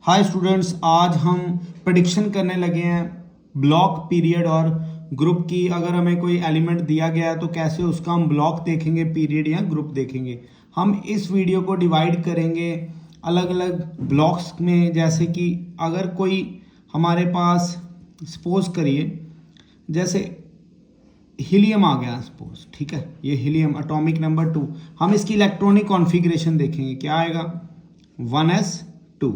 Hi students, आज हम prediction करने लगे हैं ब्लॉक, पीरियड और ग्रुप की। अगर हमें कोई एलिमेंट दिया गया है तो कैसे उसका हम ब्लॉक देखेंगे, पीरियड या ग्रुप देखेंगे। हम इस वीडियो को डिवाइड करेंगे अलग अलग ब्लॉक्स में। जैसे कि अगर कोई हमारे पास सपोज करिए जैसे हीलियम आ गया सपोज, ठीक है, ये हीलियम एटॉमिक नंबर 2, हम इसकी इलेक्ट्रॉनिक कॉन्फ़िगरेशन देखेंगे। क्या आएगा? 1s2।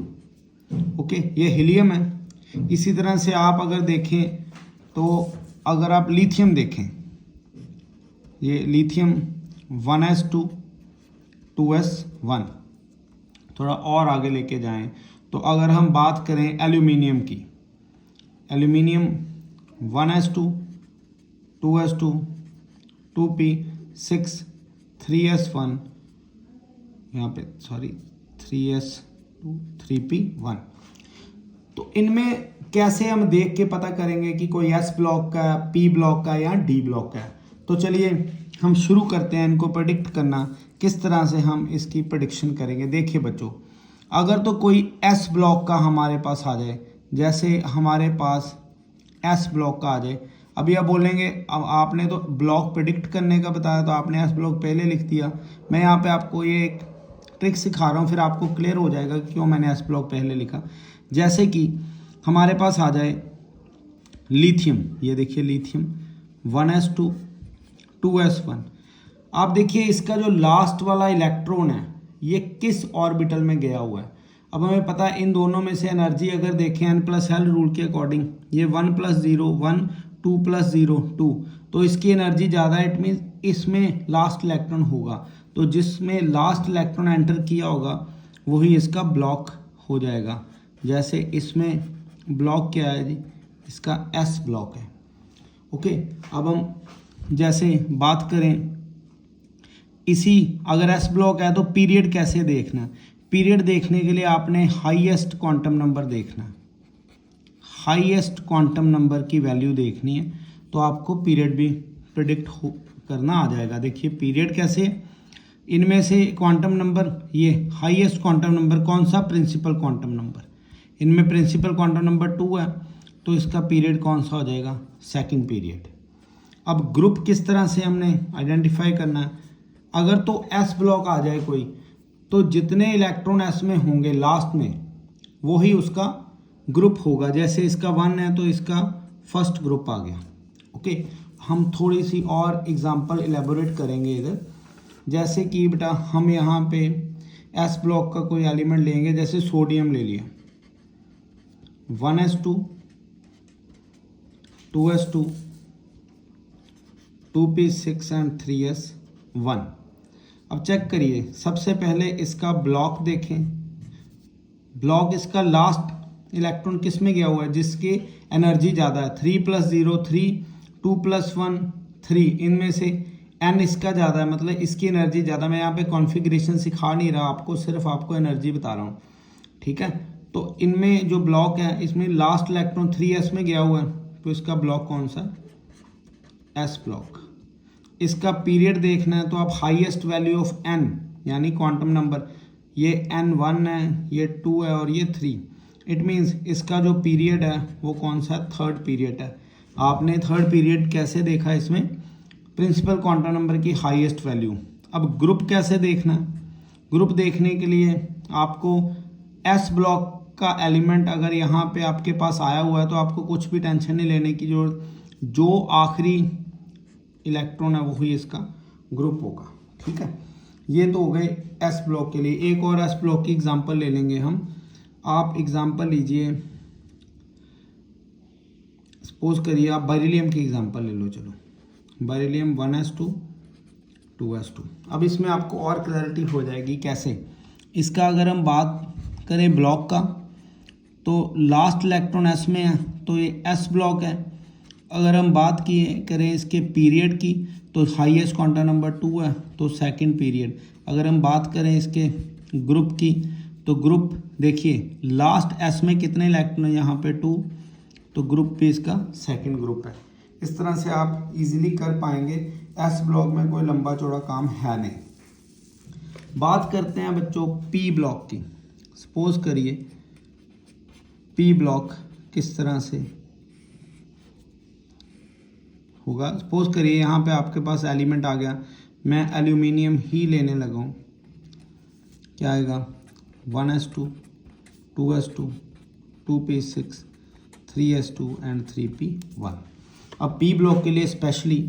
ओके, ये हीलियम है। इसी तरह से आप अगर देखें तो अगर आप लिथियम देखें, ये लिथियम 1s2 2s1। थोड़ा और आगे लेके जाएं तो अगर हम बात करें एल्यूमिनियम की, aluminium 1s2 2s2 2p6 3s1, यहाँ पे सॉरी 3s2 3p1। तो इनमें कैसे हम देख के पता करेंगे कि कोई एस ब्लॉक का, पी ब्लॉक का या डी ब्लॉक का है। तो चलिए हम शुरू करते हैं इनको प्रेडिक्ट करना, किस तरह से हम इसकी प्रेडिक्शन करेंगे। देखिए बच्चों, अगर तो कोई एस ब्लॉक का हमारे पास आ जाए, जैसे हमारे पास एस ब्लॉक का आ जाए, अभी आप बोलेंगे अब आपने तो ब्लॉक प्रेडिक्ट करने का बताया तो आपने एस ब्लॉक पहले लिख दिया। मैं यहाँ पे आपको ये एक ट्रिक सिखा रहा हूँ, फिर आपको क्लियर हो जाएगा कि क्यों मैंने एस ब्लॉक पहले लिखा। जैसे कि हमारे पास आ जाए लिथियम, ये देखिए लिथियम 1s2 2s1। आप देखिए इसका जो लास्ट वाला इलेक्ट्रॉन है ये किस ऑर्बिटल में गया हुआ है। अब हमें पता है इन दोनों में से एनर्जी अगर देखें n+l रूल के अकॉर्डिंग, ये 1+0 1 2+0 2, तो इसकी एनर्जी ज़्यादा है। इट मीन्स इसमें लास्ट इलेक्ट्रॉन होगा, तो जिसमें लास्ट इलेक्ट्रॉन एंटर किया होगा वही इसका ब्लॉक हो जाएगा। जैसे इसमें ब्लॉक क्या है जी, इसका एस ब्लॉक है। ओके, अब हम जैसे बात करें इसी, अगर एस ब्लॉक है तो पीरियड कैसे देखना। पीरियड देखने के लिए आपने हाईएस्ट क्वांटम नंबर देखना, हाईएस्ट क्वांटम नंबर की वैल्यू देखनी है तो आपको पीरियड भी प्रिडिक्ट करना आ जाएगा। देखिए पीरियड कैसे, इनमें से क्वांटम नंबर, ये हाईएस्ट क्वांटम नंबर कौन सा? Principal quantum number. इनमें प्रिंसिपल क्वांटम नंबर 2 है तो इसका पीरियड कौन सा हो जाएगा? Second period. अब ग्रुप किस तरह से हमने आइडेंटिफाई करना है। अगर तो एस ब्लॉक आ जाए कोई, तो जितने इलेक्ट्रॉन एस में होंगे लास्ट में वही उसका ग्रुप होगा। जैसे इसका 1 है तो इसका फर्स्ट ग्रुप आ गया। ओके, हम थोड़ी सी और एग्जांपल इलेबोरेट करेंगे इधर। जैसे कि बेटा हम यहाँ पे एस ब्लॉक का कोई एलिमेंट लेंगे, जैसे सोडियम ले लिया 1s2 2s2 2p6 and 3s1। अब चेक करिए, सबसे पहले इसका ब्लॉक देखें। ब्लॉक इसका लास्ट इलेक्ट्रॉन किस में गया हुआ है? जिसकी एनर्जी ज़्यादा है, 3+0 3 2+1 3, इनमें से n इसका ज़्यादा है, मतलब इसकी एनर्जी ज़्यादा। मैं यहाँ पे कॉन्फ़िगरेशन सिखा नहीं रहा आपको, सिर्फ आपको एनर्जी बता रहा हूँ, ठीक है। तो इनमें जो ब्लॉक है इसमें लास्ट इलेक्ट्रॉन 3s में गया हुआ है, तो इसका ब्लॉक कौन सा? S block. इसका पीरियड देखना है तो आप हाईएस्ट वैल्यू ऑफ n यानी क्वांटम नंबर, ये n1 है, ये 2 है और ये 3। इट मीन्स इसका जो पीरियड है वो कौन सा? थर्ड पीरियड है। आपने थर्ड पीरियड कैसे देखा? इसमें प्रिंसिपल क्वांटम नंबर की हाईएस्ट वैल्यू। अब ग्रुप कैसे देखना? ग्रुप देखने के लिए आपको एस ब्लॉक का एलिमेंट अगर यहाँ पे आपके पास आया हुआ है तो आपको कुछ भी टेंशन नहीं लेने की जरूरत, जो आखिरी इलेक्ट्रॉन है वही इसका ग्रुप होगा, ठीक है। ये तो हो गए एस ब्लॉक के लिए। एक और एस ब्लॉक की एग्जांपल ले लेंगे हम। आप एग्जांपल लीजिए, सपोज करिए आप बेरिलियम की एग्जांपल ले लो। चलो बेरिलियम 1s2 2s2। अब इसमें आपको और क्लैरिटी हो जाएगी कैसे। इसका अगर हम बात करें ब्लॉक का, तो लास्ट इलेक्ट्रॉन एस में है तो ये एस ब्लॉक है। अगर हम बात करें इसके पीरियड की, तो हाईएस्ट क्वांटम नंबर 2 है तो सेकंड पीरियड। अगर हम बात करें इसके ग्रुप की, तो ग्रुप देखिए लास्ट एस में कितने इलेक्ट्रॉन है? यहाँ पे 2, तो ग्रुप भी इसका सेकंड ग्रुप है। इस तरह से आप इजीली कर पाएंगे। एस ब्लॉक में कोई लंबा चौड़ा काम है नहीं। बात करते हैं बच्चों पी ब्लॉक की। सपोज करिए पी ब्लॉक किस तरह से होगा। सपोज करिए यहाँ पे आपके पास एलिमेंट आ गया, मैं एल्यूमिनियम ही लेने लगा हूँ, क्या आएगा 1s2 2s2 2p6 3s2 and 3p1। अब पी ब्लॉक के लिए स्पेशली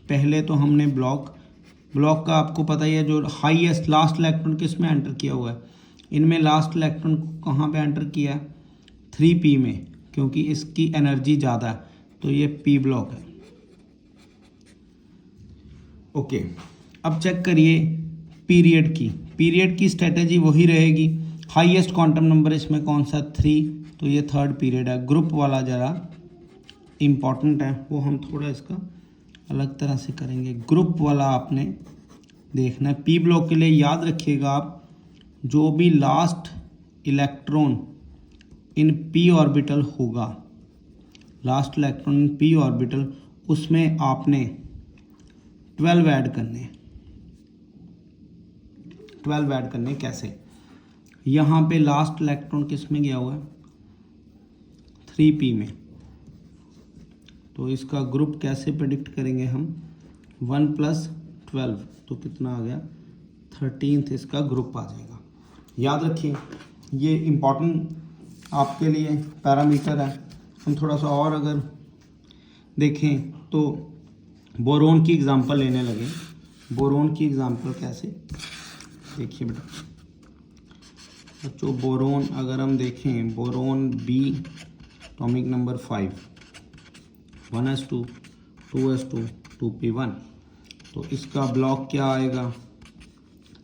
पहले तो हमने ब्लॉक का आपको पता ही है, जो हाईएस्ट लास्ट इलेक्ट्रॉन किस में एंटर किया हुआ है, इनमें लास्ट इलेक्ट्रॉन कहाँ पे एंटर किया है 3p में, क्योंकि इसकी एनर्जी ज़्यादा है, तो ये पी ब्लॉक है। ओके, अब चेक करिए पीरियड की स्ट्रेटेजी वही रहेगी। हाईएस्ट क्वांटम नंबर इसमें कौन सा 3, तो ये थर्ड पीरियड है। ग्रुप वाला ज़रा इम्पॉर्टेंट है, वो हम थोड़ा इसका अलग तरह से करेंगे। ग्रुप वाला आपने देखना है। पी ब्लॉक के लिए याद रखिएगा आप, जो भी last electron in p orbital होगा, last electron in p orbital, उसमें आपने 12 ऐड करने। 12 ऐड करने कैसे, यहाँ पे लास्ट इलेक्ट्रॉन किस में गया हुआ है 3p में, तो इसका ग्रुप कैसे प्रेडिक्ट करेंगे हम 1 + 12, तो कितना आ गया 13th इसका ग्रुप आ जाएगा। याद रखिए ये इम्पॉर्टेंट आपके लिए पैरामीटर है। हम थोड़ा सा और अगर देखें तो बोरोन की एग्जांपल लेने लगे। बोरोन की एग्जांपल कैसे, देखिए बेटा बच्चों, बोरोन अगर हम देखें, boron B atomic number 5 1s2 2s2 2p1, तो इसका ब्लॉक क्या आएगा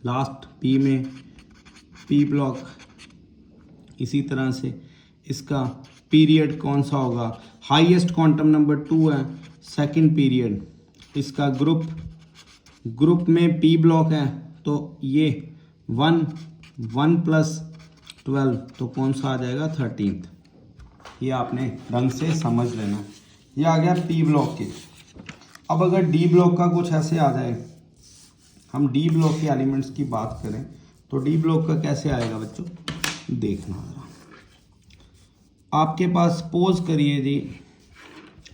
लास्ट पी में, पी ब्लॉक। इसी तरह से इसका पीरियड कौन सा होगा, हाईएस्ट क्वांटम नंबर 2 है, सेकंड पीरियड। इसका ग्रुप में पी ब्लॉक है, तो ये 1 + 12, तो कौन सा आ जाएगा 13th। ये आपने ढंग से समझ लेना। ये आ गया पी ब्लॉक के। अब अगर डी ब्लॉक का कुछ ऐसे आ जाए, हम डी ब्लॉक के एलिमेंट्स की बात करें, तो डी ब्लॉक का कैसे आएगा बच्चों, देखना जरा। आपके पास सपोज करिए जी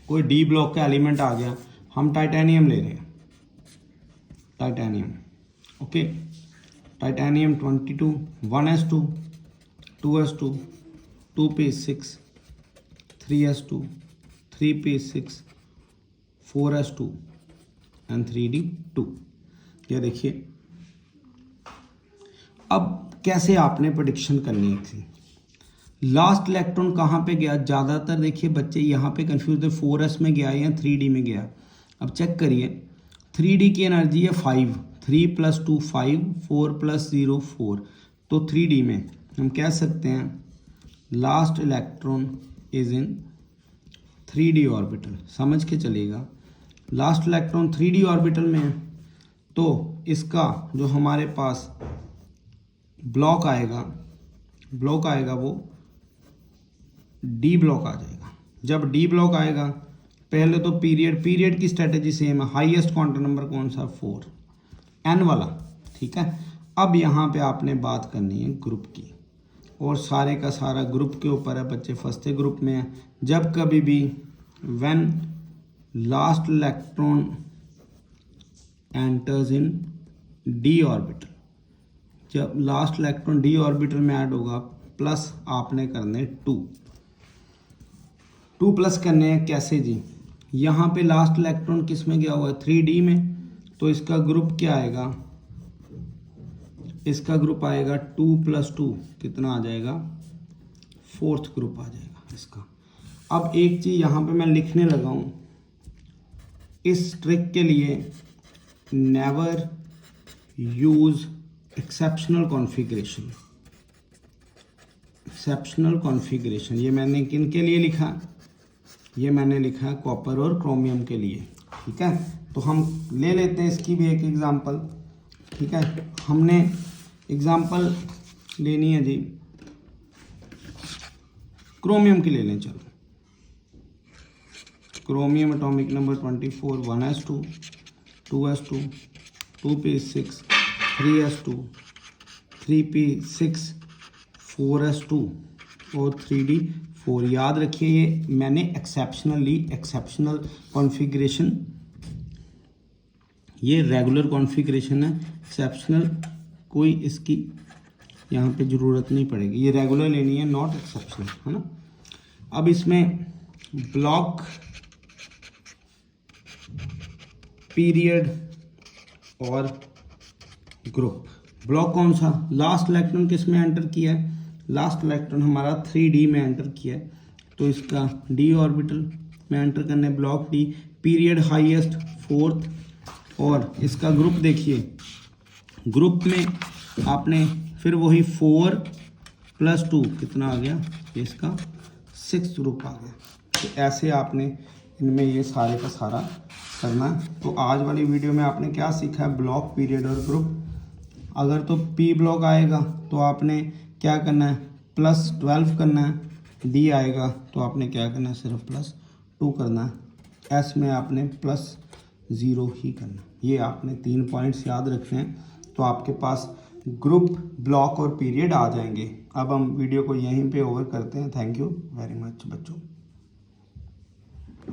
कोई डी ब्लॉक का एलिमेंट आ गया, हम टाइटेनियम ले रहे हैं, titanium. Okay, titanium 22 1s2 2s2 2p6 3s2 3p6 4s2 and 3d2। ये देखिए, अब कैसे आपने प्रेडिक्शन करनी थी, लास्ट इलेक्ट्रॉन कहाँ पे गया। ज़्यादातर देखिए बच्चे यहाँ पे कंफ्यूज है, 4s में गया या 3d में गया। अब चेक करिए, 3d की एनर्जी है 5, 3 + 2 5, 4 + 0 4, तो 3d में हम कह सकते हैं last electron is in 3d orbital. समझ के चलेगा, लास्ट इलेक्ट्रॉन 3d ऑर्बिटल में है, तो इसका जो हमारे पास ब्लॉक आएगा वो डी ब्लॉक आ जाएगा। जब डी ब्लॉक आएगा, पहले तो पीरियड की स्ट्रेटेजी सेम है, हाईएस्ट क्वांटम नंबर कौन सा 4 n वाला, ठीक है। अब यहाँ पे आपने बात करनी है ग्रुप की, और सारे का सारा ग्रुप के ऊपर है। बच्चे फर्स्ट ग्रुप में है। जब कभी भी when last electron enters in D orbital, जब लास्ट इलेक्ट्रॉन डी ऑर्बिटल में ऐड होगा, प्लस आपने करने 2 प्लस करने हैं कैसे जी, यहाँ पे लास्ट इलेक्ट्रॉन किस में गया हुआ है 3d में, तो इसका ग्रुप क्या आएगा, इसका ग्रुप आएगा 2 + 2 कितना आ जाएगा 4th ग्रुप आ जाएगा इसका। अब एक चीज़ यहाँ पे मैं लिखने लगा हूँ, इस ट्रिक के लिए नेवर यूज एक्सेप्शनल कॉन्फ़िगरेशन। ये मैंने किन के लिए लिखा, ये मैंने लिखा है कॉपर और क्रोमियम के लिए, ठीक है। तो हम ले लेते हैं इसकी भी एक एग्जांपल, ठीक है। हमने एग्जांपल लेनी है जी क्रोमियम की, ले लें चलो। Chromium atomic number 24 1s2 2s2 2p6 3s2 3p6 4s2 और 3D4। याद रखिए ये मैंने एक्सेप्शनल कॉन्फ़िगरेशन, ये रेगुलर कॉन्फ़िगरेशन है, एक्सेप्शनल कोई इसकी यहाँ पे ज़रूरत नहीं पड़ेगी, ये रेगुलर लेनी है, नॉट एक्सेप्शनल, है ना। अब इसमें ब्लॉक, पीरियड और ग्रुप। ब्लॉक कौन सा, लास्ट इलेक्ट्रॉन किस में एंटर किया है, लास्ट इलेक्ट्रॉन हमारा 3D में एंटर किया है, तो इसका d ऑर्बिटल में एंटर करने block d, period highest 4th, और इसका ग्रुप देखिए, ग्रुप में आपने फिर वही 4 + 2 कितना आ गया, इसका 6th ग्रुप आ गया। तो ऐसे आपने इनमें ये सारे का सारा करना। तो आज वाली वीडियो में आपने क्या सीखा है, ब्लॉक, पीरियड और ग्रुप। अगर तो पी ब्लॉक आएगा तो आपने क्या करना है, +12 करना है, डी आएगा तो आपने क्या करना है, सिर्फ +2 करना है, एस में आपने +0 ही करना। ये आपने 3 पॉइंट्स याद रखने हैं, तो आपके पास ग्रुप, ब्लॉक और पीरियड आ जाएंगे। अब हम वीडियो को यहीं पे ओवर करते हैं। थैंक यू वेरी मच बच्चों।